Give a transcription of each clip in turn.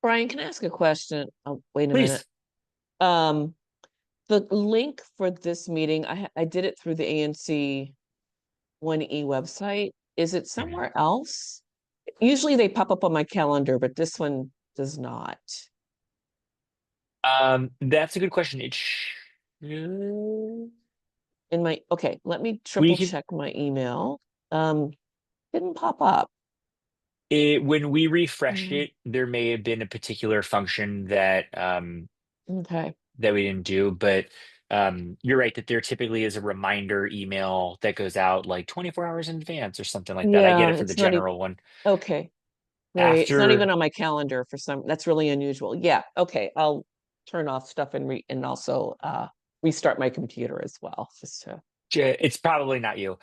Brian, can I ask a question? Oh, wait a minute. Please. Um, the link for this meeting, I did it through the ANC1E website. Is it Mhm. somewhere else? Usually they pop up on my calendar, but this one does not. That's a good question. In my, okay, let me We triple could check my email. Um, didn't pop up. when we refreshed Mm, it, there may have been a particular function Okay. that we didn't do, but you're right that there typically is a reminder email that goes out like 24 hours in advance or something like that. I get Yeah, it for the it's not even, general one. okay. Great. It's not even After on my calendar for some, that's really unusual. Yeah, okay. I'll turn off stuff and also restart my computer as well, just to. It's probably not you.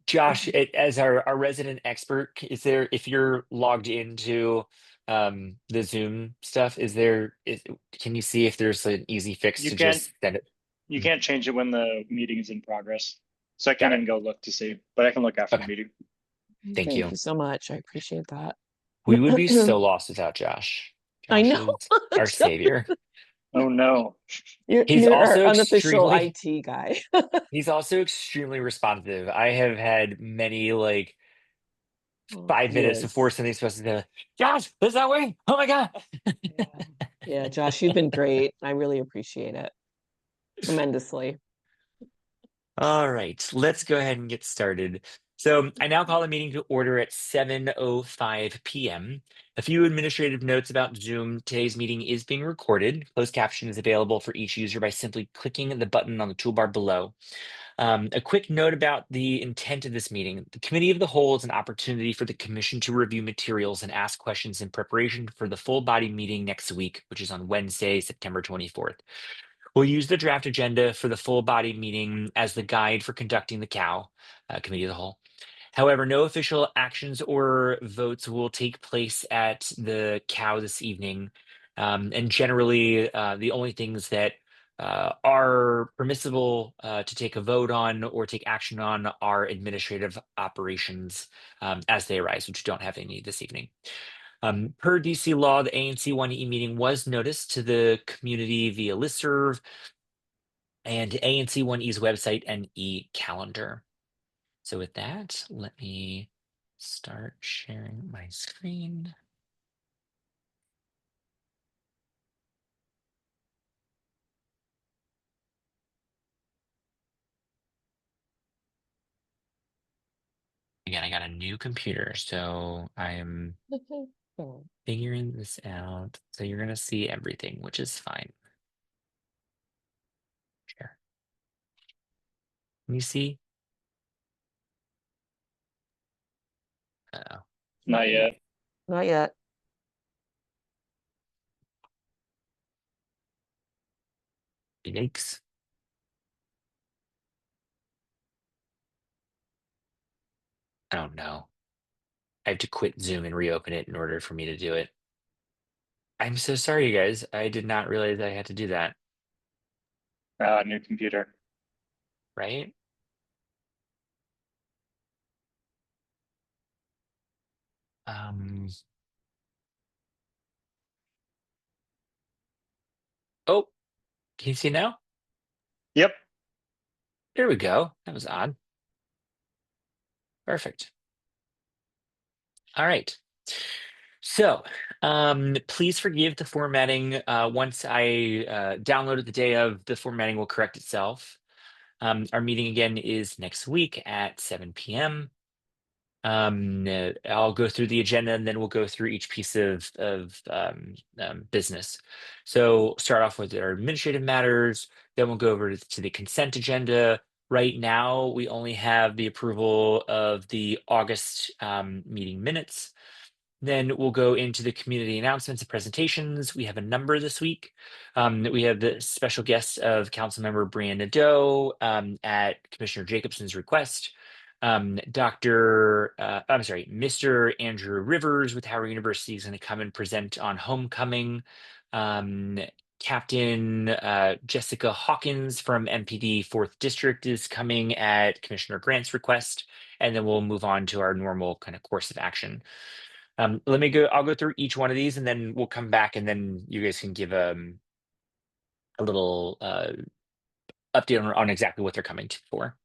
Josh, as our resident expert, is there, if you're logged into the Zoom stuff, can you see if there's an easy fix You to can't just send it? you can't change it when the meeting is in progress. So I can't Got it. even go look to see, but I can look after the Okay. meeting. Thank Thank you. you so much. I appreciate that. We would be so lost without Josh. I Josh know. is our savior. Oh no. He's You're our also unofficial extremely IT guy. he's also extremely responsive. I have had many like Oh, 5 minutes before yes. something's supposed to go, Josh, that's not working. Oh my God. Yeah. Yeah, Josh, you've been great. I really appreciate it tremendously. All right, let's go ahead and get started. So I now call the meeting to order at 7:05 p.m. A few administrative notes about Zoom. Today's meeting is being recorded. Closed caption is available for each user by simply clicking the button on the toolbar below. A quick note about the intent of this meeting. The Committee of the Whole is an opportunity for the Commission to review materials and ask questions in preparation for the full body meeting next week, which is on Wednesday, September 24th. We'll use the draft agenda for the full body meeting as the guide for conducting the Committee of the Whole. However, no official actions or votes will take place at the cow this evening. And generally, the only things that are permissible to take a vote on or take action on are administrative operations as they arise, which we don't have any this evening. Per DC law, the ANC1E meeting was noticed to the community via listserv and ANC1E's website and e-calendar. So with that, let me start sharing my screen. Again, I got a new computer, so I'm figuring this out. So you're gonna see everything, which is fine. Share. Can you see? Uh-oh. Not yet. Not yet. Yikes. I don't know. I have to quit Zoom and reopen it in order for me to do it. I'm so sorry, you guys. I did not realize I had to do that, New computer. right? Um, oh, can you see now? Yep. There we go. That was odd. Perfect. All right. So, please forgive the formatting. Once I download it the day of, the formatting will correct itself. Our meeting again is next week at 7 p.m. I'll go through the agenda and then we'll go through each piece of business. So start off with our administrative matters, then we'll go over to the consent agenda. Right now, we only have the approval of the August meeting minutes. Then we'll go into the community announcements and presentations. We have a number this week. We have the special guest of Councilmember Brianna Doe at Commissioner Jacobson's request. Mr. Andrew Rivers with Howard University is going to come and present on homecoming. Um, Captain Jessica Hawkins from MPD 4th District is coming at Commissioner Grant's request, and then we'll move on to our normal kind of course of action. I'll go through each one of these and then we'll come back and then you guys can give a little update on exactly what they're coming for.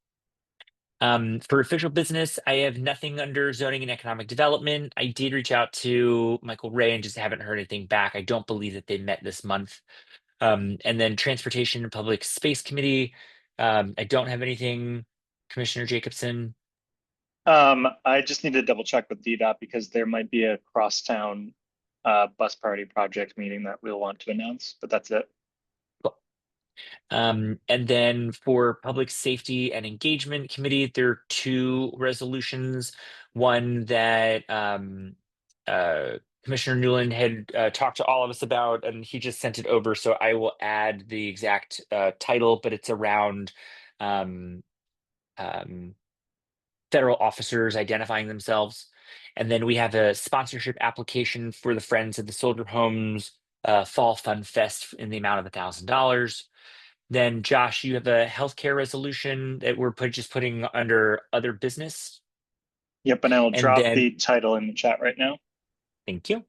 For official business, I have nothing under zoning and economic development. I did reach out to Michael Ray and just haven't heard anything back. I don't believe that they met this month. And then Transportation and Public Space Committee, I don't have anything. Commissioner Jacobson. I just need to double check with DDOT because there might be a crosstown bus party project meeting that we'll want to announce, but that's it. And then for Public Safety and Engagement Committee, there are two resolutions. One that Commissioner Newland had talked to all of us about, and he just sent it over. So I will add the exact title, but it's around federal officers identifying themselves. And then we have a sponsorship application for the Friends of the Soldier Homes Fall Fun Fest in the amount of $1,000. Then Josh, you have a healthcare resolution that we're just putting under other business. Yep, and I will And drop then, the title in the chat right now. thank you.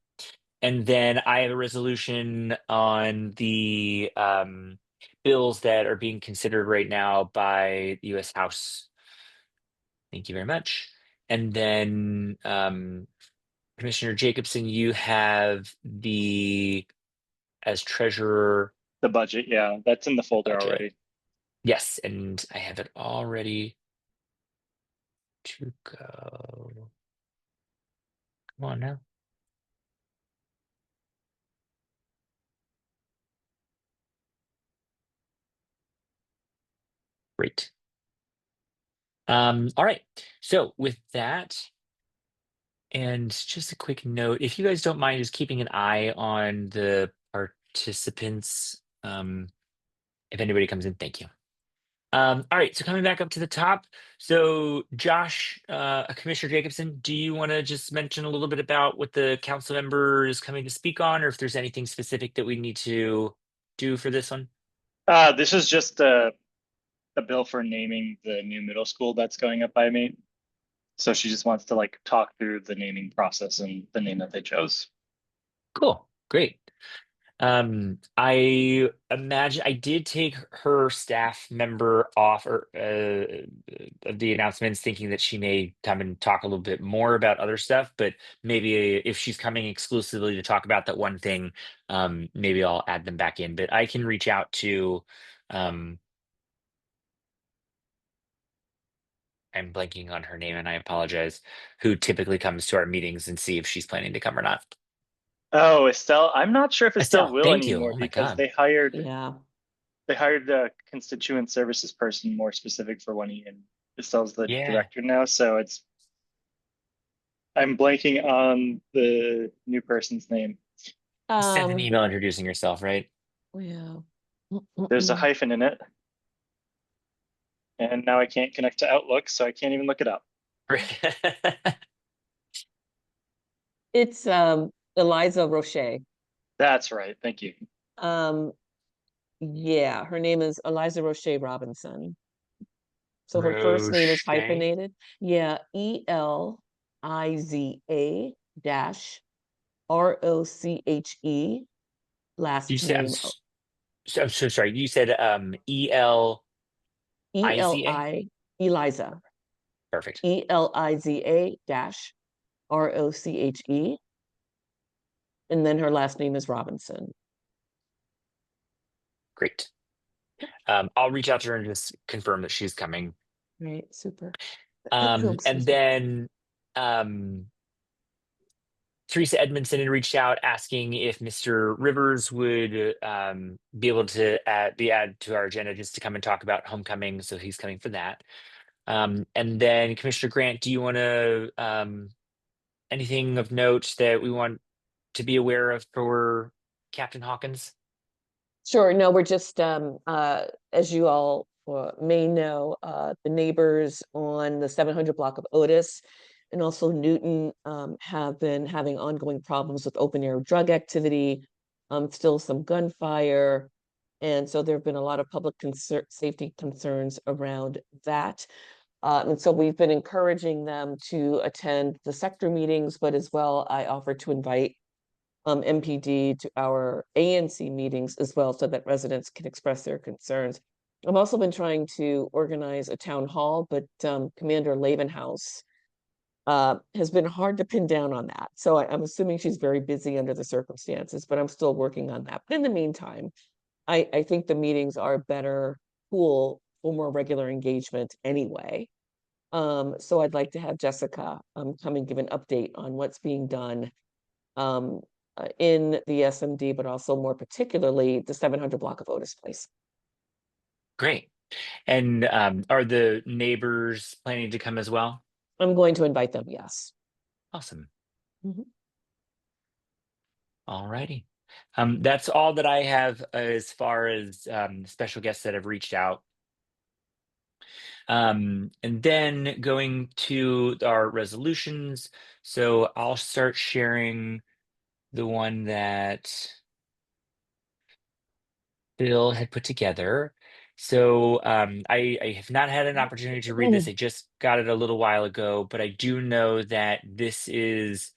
And then I have a resolution on the bills that are being considered right now by the U.S. House. Thank you very much. And then Commissioner Jacobson, you have as treasurer. The budget, yeah, that's in the folder Budget. already. Yes, and I have it all ready to go. Come on now. Great. All right. So with that, and just a quick note, if you guys don't mind just keeping an eye on the participants, if anybody comes in, thank you. All right, so coming back up to the top. So Josh, Commissioner Jacobson, do you want to just mention a little bit about what the council member is coming to speak on, or if there's anything specific that we need to do for this one? This is just a bill for naming the new middle school that's going up by me. So she just wants to like talk through the naming process and the name that they chose. Cool, great. I imagine I did take her staff member off of the announcements, thinking that she may come and talk a little bit more about other stuff, but maybe if she's coming exclusively to talk about that one thing, maybe I'll add them back in. But I can reach out to I'm blanking on her name and I apologize, who typically comes to our meetings and see if she's planning to come or not. Oh, Estelle, I'm not sure if Estelle Estelle, will thank you. anymore Oh my because God. they hired Yeah. a constituent services person more specific for 1E, and Estelle's the Yeah. director now. So I'm blanking on the new person's name. Send an email introducing yourself, right? Yeah. There's a hyphen in it. And now I can't connect to Outlook, so I can't even look it up. It's Eliza Roche. That's right. Thank you. Yeah, her name is Eliza Roche Robinson. So her first name is Roche. hyphenated. Yeah, ELIZA dash ROCHE. Last You said, name I'm so sorry. You said ELIZA. Eliza. Perfect. ELIZA dash ROCHE. And then her last name is Robinson. Great. I'll reach out to her and just confirm that she's coming. Right, super. And Excuse me. then Teresa Edmondson had reached out asking if Mr. Rivers would be able to be added to our agenda just to come and talk about homecoming. So he's coming for that. And then Commissioner Grant, do you want to anything of note that we want to be aware of for Captain Hawkins? Sure. No, we're just as you all may know, the neighbors on the 700 block of Otis and also Newton have been having ongoing problems with open air drug activity, still some gunfire. And so there have been a lot of public safety concerns around that. And so we've been encouraging them to attend the sector meetings, but as well, I offered to invite MPD to our ANC meetings as well, so that residents can express their concerns. I've also been trying to organize a town hall, but Commander Lavenhouse has been hard to pin down on that. So I'm assuming she's very busy under the circumstances, but I'm still working on that. But in the meantime, I think the meetings are a better tool for more regular engagement anyway. So I'd like to have Jessica come and give an update on what's being done um, in the SMD, but also more particularly the 700 block of Otis Place. Great. And are the neighbors planning to come as well? I'm going to invite them, yes. Awesome. Mhm. All righty. That's all that I have as far as special guests that have reached out. And then going to our resolutions. So I'll start sharing the one that Bill had put together. So I have not had an opportunity to read this. I just got it a little while ago, but I do know that this is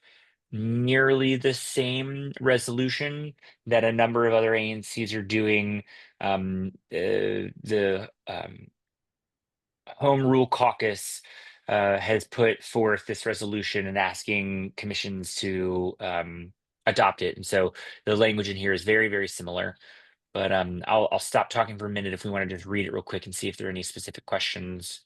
nearly the same resolution that a number of other ANCs are doing. The Home Rule Caucus has put forth this resolution and asking commissions to adopt it. And so the language in here is very, very similar. But I'll stop talking for a minute if we want to just read it real quick and see if there are any specific questions.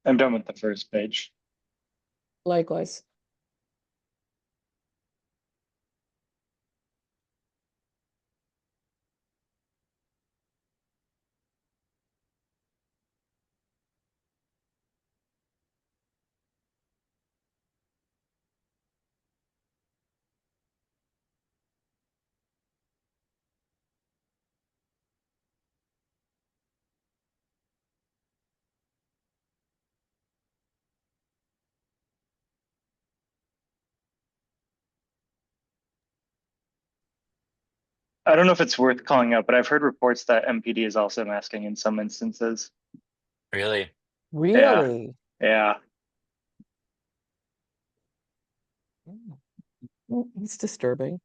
I'm done with the first page. Likewise. I don't know if it's worth calling out, but I've heard reports that MPD is also masking in some instances. Really? Really? Yeah. It's disturbing.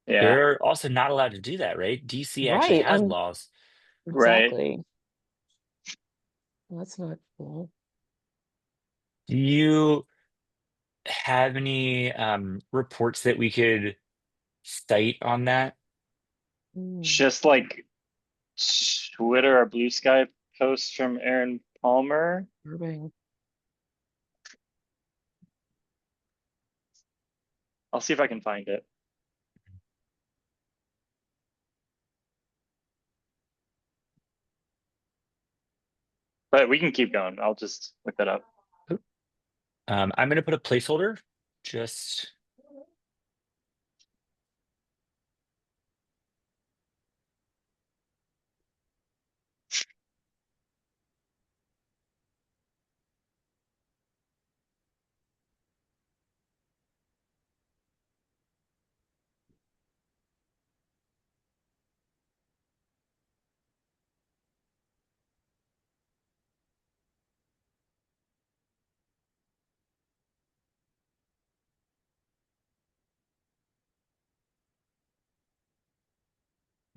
Yeah. They're also not allowed to do that, right? DC actually Right. has laws. Right. Exactly. That's not cool. Do you have any reports that we could cite on that? Just like Twitter or Blue Sky posts from Aaron Palmer. Disturbing. I'll see if I can find it. But we can keep going. I'll just look that up. I'm going to put a placeholder. Just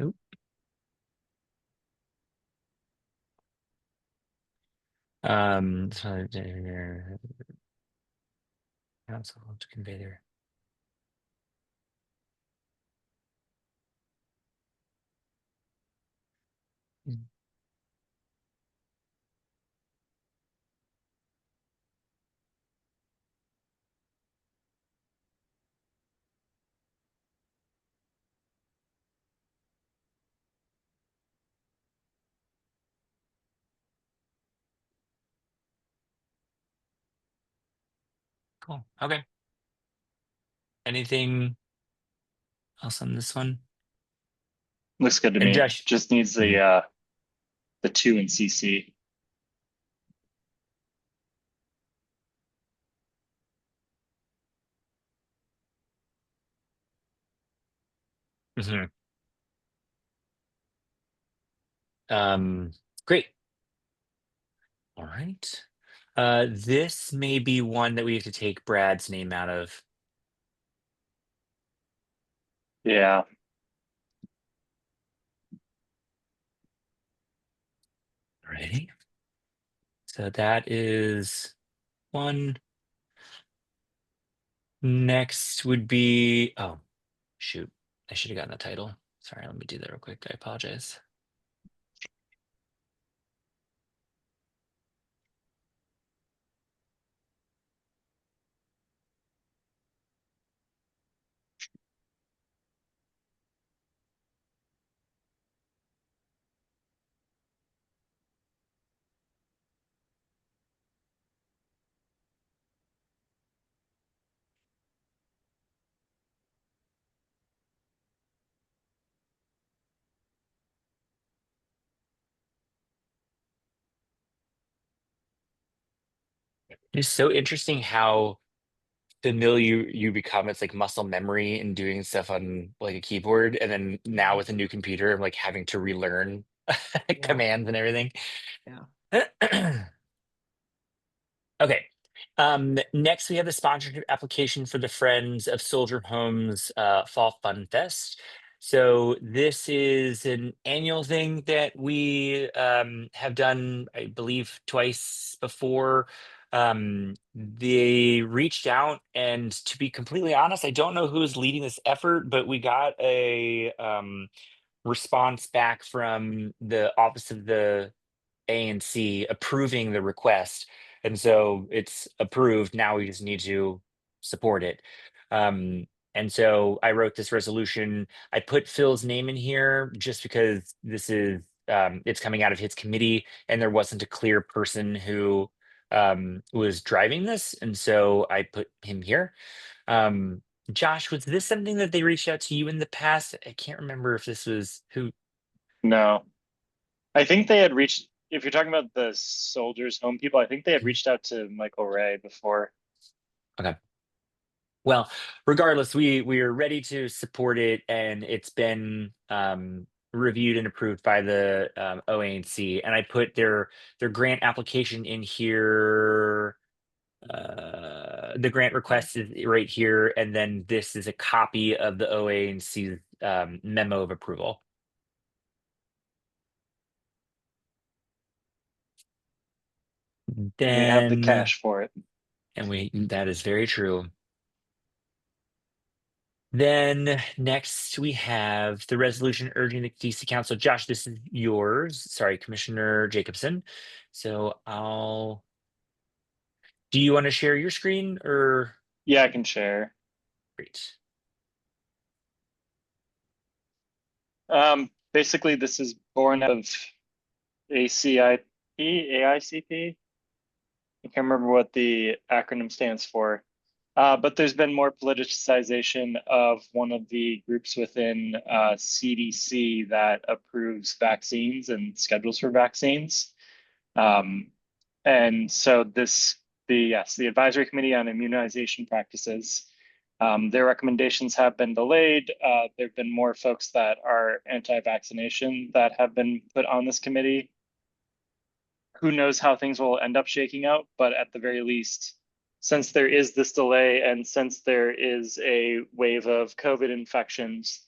oop. So council to convey their. Hmm, cool. Okay. Anything else on this one? Looks good to And me. Josh, Just needs the 2 in CC. mhm. Great. All right. This may be one that we have to take Brad's name out of. Yeah. Alrighty. So that is one. Next would be, oh, shoot. I should have gotten the title. Sorry, let me do that real quick. I apologize. It's so interesting how familiar you become. It's like muscle memory and doing stuff on like a keyboard. And then now with a new computer, I'm like having to relearn Yeah, commands and everything. yeah. Okay. Next, we have the sponsorship application for the Friends of Soldier Homes Fall Fun Fest. So this is an annual thing that we have done, I believe, twice before. They reached out, and to be completely honest, I don't know who's leading this effort, but we got a response back from the Office of the ANC approving the request. And so it's approved. Now we just need to support it. And so I wrote this resolution. I put Phil's name in here just because this is it's coming out of his committee and there wasn't a clear person who was driving this. And so I put him here. Um, Josh, was this something that they reached out to you in the past? I can't remember if this was who. No. I think they had reached, if you're talking about the Soldiers Home people, I think they had reached out to Michael Ray before. Okay. Well, regardless, we are ready to support it, and it's been reviewed and approved by the OANC. And I put their grant application in here. The grant request is right here, and then this is a copy of the OANC memo of approval. And we have the Then, cash for it. and we that is very true. Then next we have the resolution urging the DC Council. Josh, this is yours. Sorry, Commissioner Jacobson. So do you want to share your screen or? Yeah, I can share. Great. Basically, this is born out of ACIP, AICP. I can't remember what the acronym stands for. But there's been more politicization of one of the groups within CDC that approves vaccines and schedules for vaccines. And so the Advisory Committee on Immunization Practices, their recommendations have been delayed. There have been more folks that are anti-vaccination that have been put on this committee. Who knows how things will end up shaking out, but at the very least, since there is this delay and since there is a wave of COVID infections,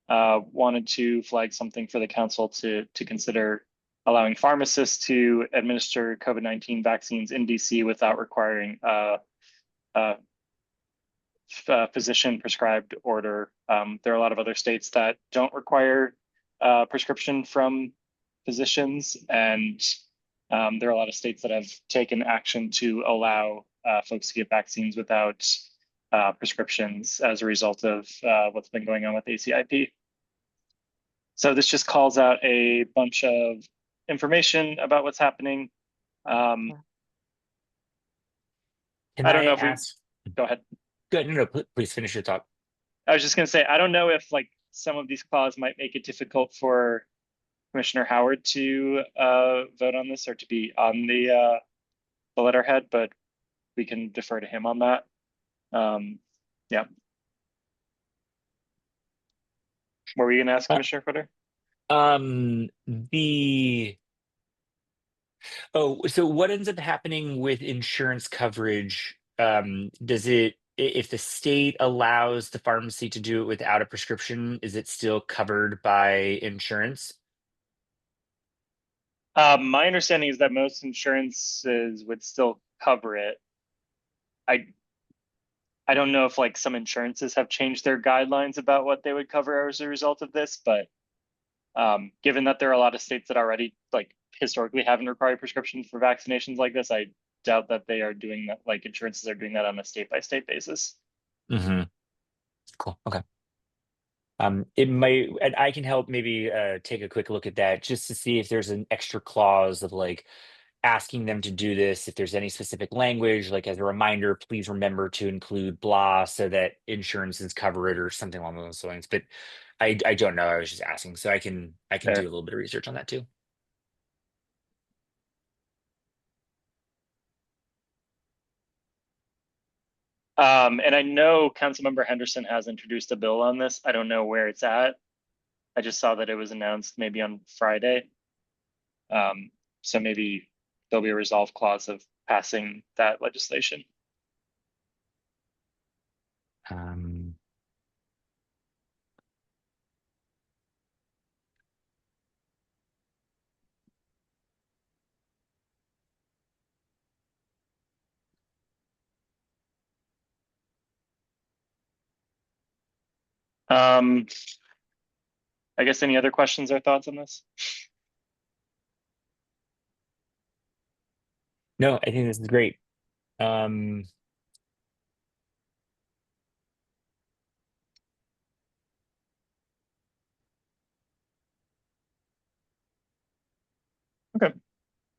wanted to flag something for the council to consider allowing pharmacists to administer COVID-19 vaccines in DC without requiring a physician prescribed order. There are a lot of other states that don't require prescription from physicians, and there are a lot of states that have taken action to allow folks to get vaccines without prescriptions as a result of what's been going on with ACIP. So this just calls out a bunch of information about what's happening. Can I don't I know if we, ask? go ahead. Good. No, no, please finish your thought. I was just gonna say, I don't know if like some of these clauses might make it difficult for Commissioner Howard to vote on this or to be on the letterhead, but we can defer to him on that. Yeah. What were you going to ask, Commissioner Footer? So what ends up happening with insurance coverage? Does it, if the state allows the pharmacy to do it without a prescription, is it still covered by insurance? My understanding is that most insurances would still cover it. I don't know if like some insurances have changed their guidelines about what they would cover as a result of this, but given that there are a lot of states that already like historically haven't required prescriptions for vaccinations like this, I doubt that they are doing that, like insurances are doing that on a state by state basis. Mm-hmm. Cool. Okay. It might, and I can help maybe take a quick look at that just to see if there's an extra clause of like asking them to do this, if there's any specific language, like as a reminder, please remember to include blah so that insurances cover it or something along those lines. But I don't know. I was just asking, so I can do a Fair. little bit of research on that too. And I know Councilmember Henderson has introduced a bill on this. I don't know where it's at. I just saw that it was announced maybe on Friday. So maybe there'll be a resolve clause of passing that legislation. Um, I guess any other questions or thoughts on this? no, I think this is great. Um, Okay.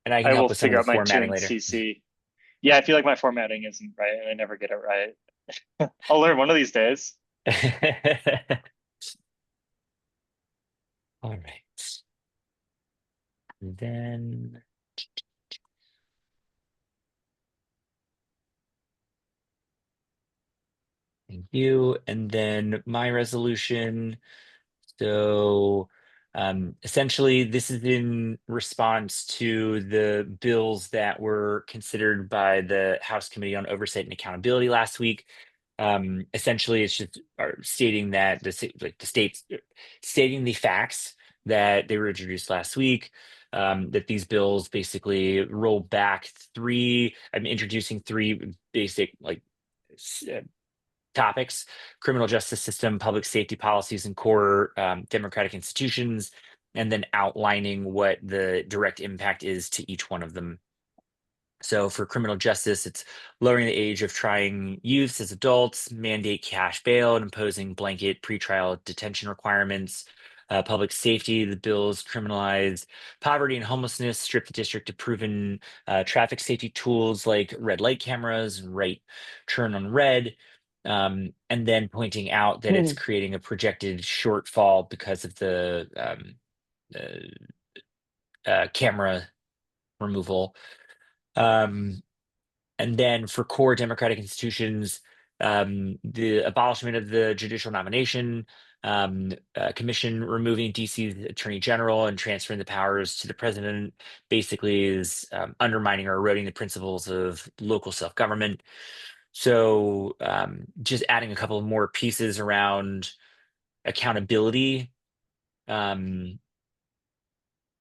and I can I help will with some of figure the out my formatting tune later. CC. Yeah, I feel like my formatting isn't right and I never get it right. I'll learn one of these days. All right. Then thank you. And then my resolution. So essentially, this is in response to the bills that were considered by the House Committee on Oversight and Accountability last week. Essentially, it's just stating that the states stating the facts that they were introduced last week. That these bills basically roll back I'm introducing three basic topics: criminal justice system, public safety policies, and core democratic institutions, and then outlining what the direct impact is to each one of them. So for criminal justice, it's lowering the age of trying youths as adults, mandate cash bail, and imposing blanket pretrial detention requirements. Public safety, the bills criminalize poverty and homelessness, strip the district of proven traffic safety tools like red light cameras and right turn on red. And then pointing out that it's creating a projected shortfall because of the camera removal. And then for core democratic institutions, the abolishment of the judicial nomination commission, removing DC's attorney general and transferring the powers to the president basically is undermining or eroding the principles of local self-government. So just adding a couple of more pieces around accountability.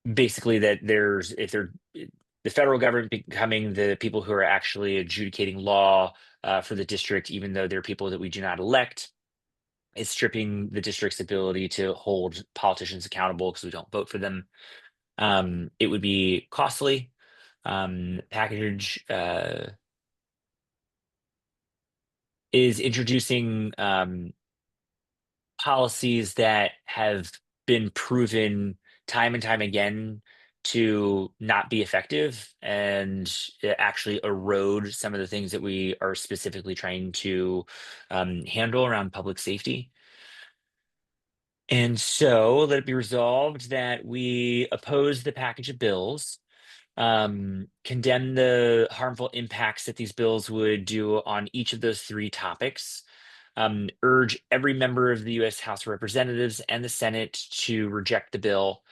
Basically that the federal government becoming the people who are actually adjudicating law for the district, even though they're people that we do not elect, is stripping the district's ability to hold politicians accountable because we don't vote for them. It would be costly. Package is introducing policies that have been proven time and time again to not be effective and actually erode some of the things that we are specifically trying to handle around public safety. And so let it be resolved that we oppose the package of bills, condemn the harmful impacts that these bills would do on each of those three topics, urge every member of the U.S. House of Representatives and the Senate to reject the bill,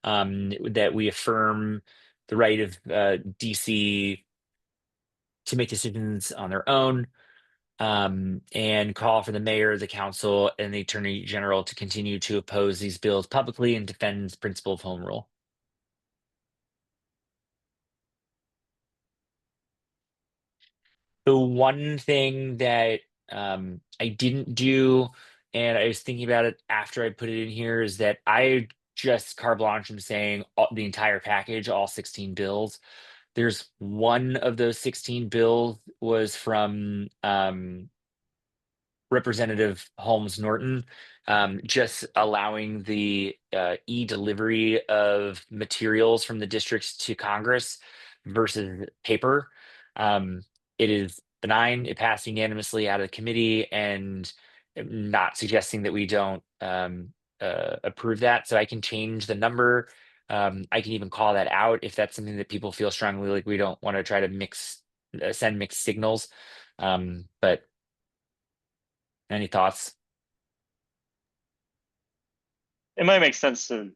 that we affirm the right of DC to make decisions on their own, and call for the mayor, the council, and the attorney general to continue to oppose these bills publicly and defend the principle of home rule. The one thing that I didn't do, and I was thinking about it after I put it in here, is that I just carte blanche am saying the entire package, all 16 bills. There's one of those 16 bills was from Representative Holmes Norton, just allowing the e-delivery of materials from the districts to Congress versus paper. Um, it is benign. It passed unanimously out of the committee, and I'm not suggesting that we don't approve that. So I can change the number. I can even call that out if that's something that people feel strongly like we don't want to try to send mixed signals. But any thoughts? It might make sense to,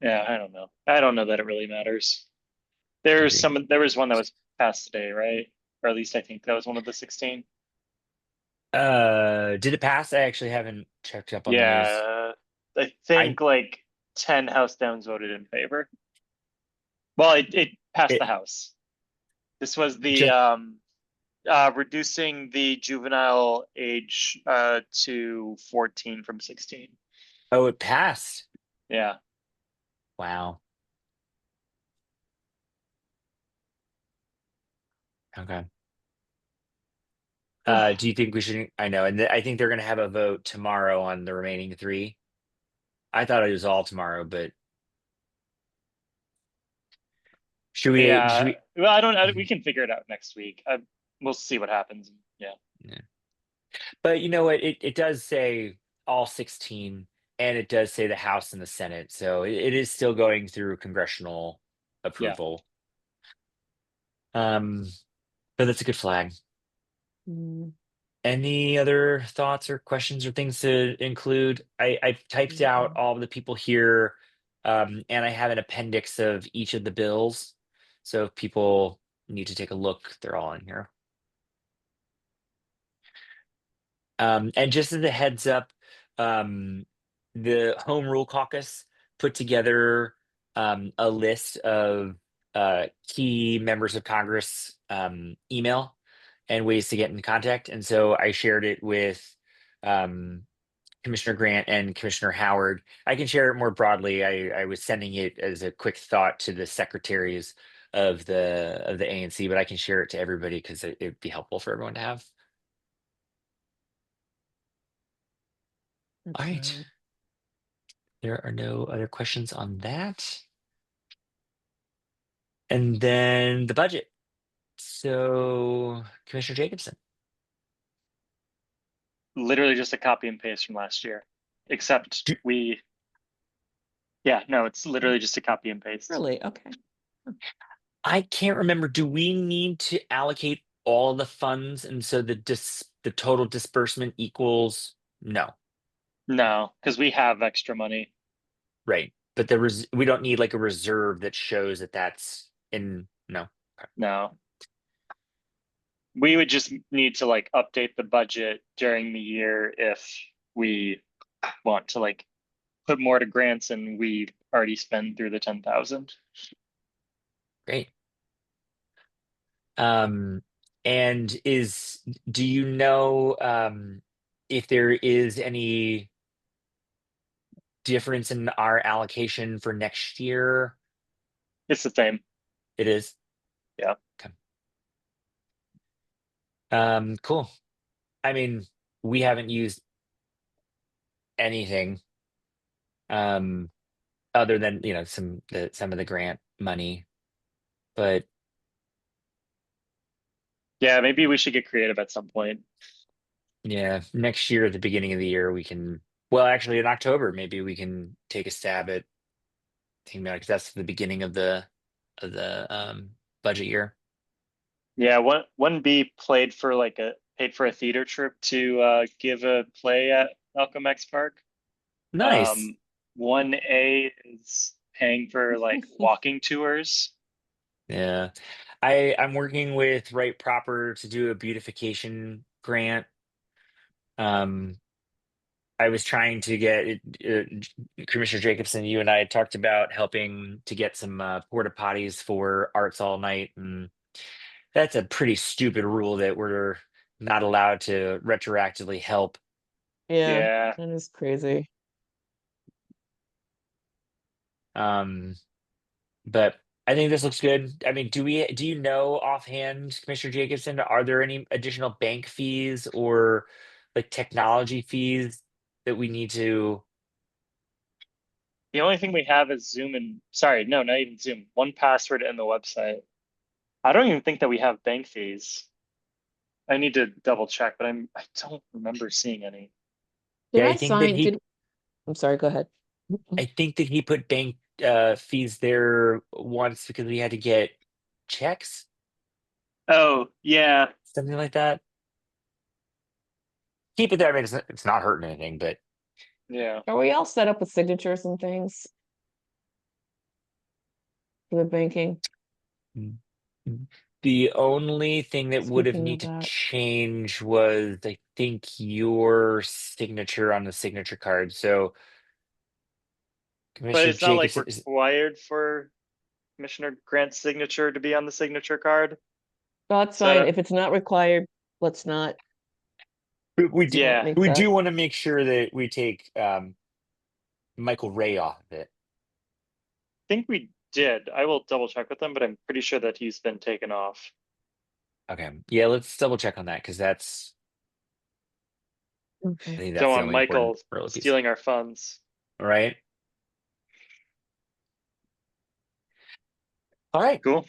yeah, I don't know. I don't know that it really matters. I agree. There was one that was passed today, right? Or at least I think that was one of the 16. Did it pass? I actually haven't checked up on the news. Yeah, I I think like 10 House Downs voted in favor. Well, it passed the it House. This was the just reducing the juvenile age to 14 from 16. oh, it passed. Yeah. Wow. Okay. Do you think we should? I know, and I think they're going to have a vote tomorrow on the remaining three. I thought it was all tomorrow, but should we? Should Yeah. we? Well, we Mhm. can figure it out next week. We'll see what happens. Yeah. Yeah. But you know what? It does say all 16, and it does say the House and the Senate, so it is still going through congressional Yeah. approval. Um, but that's a good flag. Mm, Any other thoughts or questions or things to include? I've typed out mm, all of the people here, and I have an appendix of each of the bills. So if people need to take a look, they're all in here. And just as a heads up, um, the Home Rule Caucus put together a list of key members of Congress email and ways to get in contact. And so I shared it with um, Commissioner Grant and Commissioner Howard. I can share it more broadly. I was sending it as a quick thought to the secretaries of the ANC, but I can share it to everybody because it'd be helpful for everyone to have. All right. okay. There are no other questions on that. And then the budget. So, Commissioner Jacobson. Literally just a copy and paste from last year, except Do- yeah, no, it's literally just a copy and paste. Really? Okay. I can't remember. Do we need to allocate all the funds, and so the total disbursement equals no, No, because we have extra money. right? But we don't need like a reserve that shows that that's in no. Okay. No, we would just need to like update the budget during the year if we want to like put more to grants and we already spend through the 10,000. Great. Um, and do you know if there is any difference in our allocation for next year? It's the same. It is. Yeah. Okay. Cool. I mean, we haven't used anything um other than, some of the grant money, but Yeah, maybe we should get creative at some point. yeah, next year at the beginning of the year we can Well, actually, in October, maybe we can take a stab at thinking about it, because that's the beginning of the budget year. Yeah, one B paid for a theater trip to give a play at Malcolm X Park. Nice. Um, 1A is paying for like walking tours. Yeah. I'm working with Right Proper to do a beautification grant. Um, I was trying to get Commissioner Jacobson, you and I had talked about helping to get some porta potties for Arts All Night, and that's a pretty stupid rule that we're not allowed to retroactively help. Yeah, Yeah. that is crazy. Um, but I think this looks good. I mean, do you know offhand, Commissioner Jacobson, are there any additional bank fees or like technology fees that we need to? The only thing we have is Zoom and sorry, no, not even Zoom. 1Password and the website. I don't even think that we have bank fees. I need to double check, but I don't remember seeing any. Did Yeah, I sign, did, I'm sorry, go ahead. I think that he put bank fees there once because we had to get checks, Oh, yeah. something like that. Keep it there. I mean, it's not hurting anything, but Yeah. Are we all set up with signatures and things for the banking? mm, the only thing that would have Speaking of need to that, change was, I think, your signature on the signature card. So But Commissioner it's not like Jacobson is, required for Commissioner Grant's signature to be on the signature card. that's So I fine. don't, If it's not required, let's not, we let's do not yeah, make we that. do want to make sure that we take Michael Ray off of it. think we did. I will double check with him, but I'm pretty sure that he's been taken off. Okay, yeah, let's double check on that because I Okay. think Don't that's the want only important Michael early piece, stealing our funds. right? All right, Cool.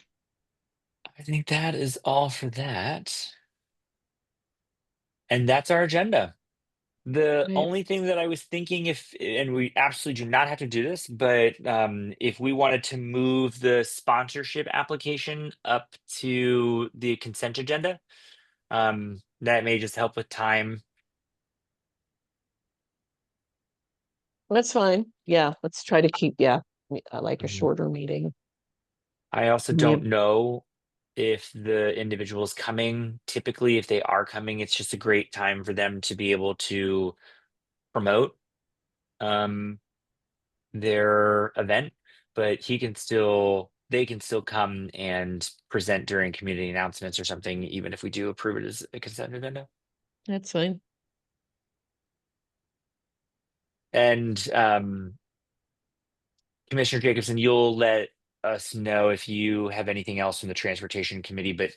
I think that is all for that, and that's our agenda. The Right. only thing that I was thinking, if, and we absolutely do not have to do this, but if we wanted to move the sponsorship application up to the consent agenda, that may just help with time. That's fine. Yeah, let's try to keep, yeah, I like a Mhm. shorter meeting. I also We don't have, know if the individual is coming. Typically, if they are coming, it's just a great time for them to be able to promote um, their event, but they can still come and present during community announcements or something, even if we do approve it as a consent agenda. that's fine. And Commissioner Jacobson, you'll let us know if you have anything else from the transportation committee, but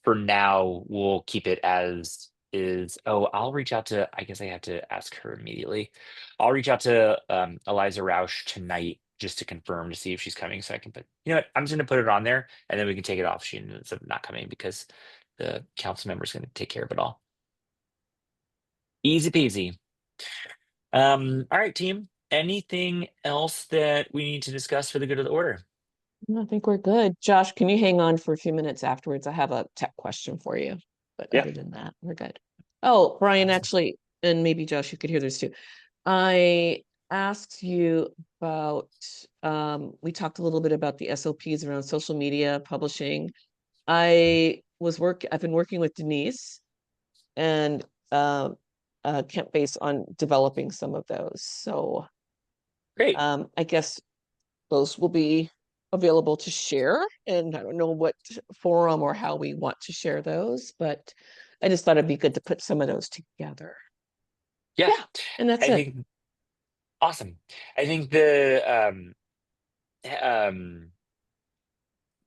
for now, we'll keep it as is. Oh, I'll reach out to, I guess I have to ask her immediately. I'll reach out to Eliza Roush tonight just to confirm to see if she's coming. So I can put, you know what, I'm just gonna put it on there and then we can take it off. She ends up not coming because the council member is gonna take care of it all. Easy peasy. All right, team. Anything else that we need to discuss for the good of the order? I think we're good. Josh, can you hang on for a few minutes afterwards? I have a tech question for you. But Yeah. other than that, we're good. Oh, Brian, Awesome. actually, and maybe Josh, you could hear this too. I asked you about, we talked a little bit about the SOPs around social media publishing. I've been working with Denise and Kent Base on developing some of those. So Great. I guess those will be available to share. And I don't know what forum or how we want to share those, but I just thought it'd be good to put some of those together. Yeah, Yeah, and that's I it. think awesome. I think the um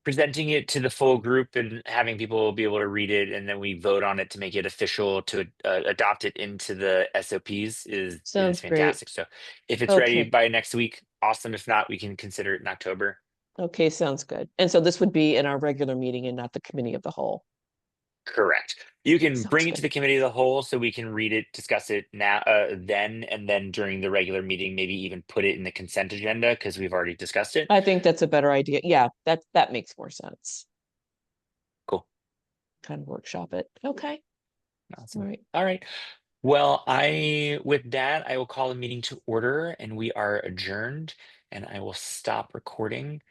presenting it to the full group and having people be able to read it and then we vote on it to make it official to adopt it into the SOPs is Sounds great. fantastic. So if it's ready Okay. by next week, awesome. If not, we can consider it in October. Okay, sounds good. And so this would be in our regular meeting and not the committee of the whole. Correct. You can Sounds bring it good. to the committee of the whole so we can read it, discuss it now, then, and then during the regular meeting, maybe even put it in the consent agenda because we've already discussed it. I think that's a better idea. Yeah, that makes more sense. Cool. Kind of workshop it. Okay. Awesome. All right. All right. Well, with that, I will call the meeting to order and we are adjourned and I will stop recording.